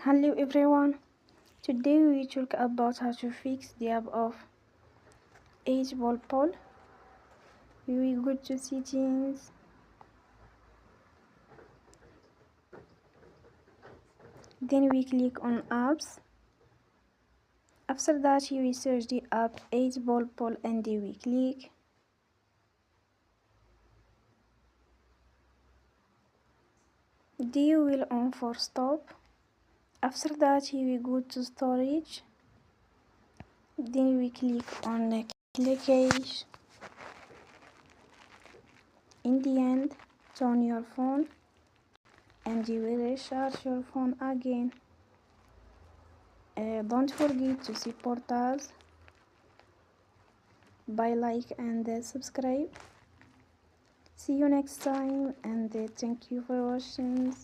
Hello everyone, today we talk about how to fix the app of HBallPol. We go to settings, then we click on apps. After that we search the app HBallPol and we click. You will on for stop. After that we go to storage, then we click on cache. In the end, turn your phone and you will recharge your phone again. Don't forget to support us by like and subscribe. See you next time and thank you for watching.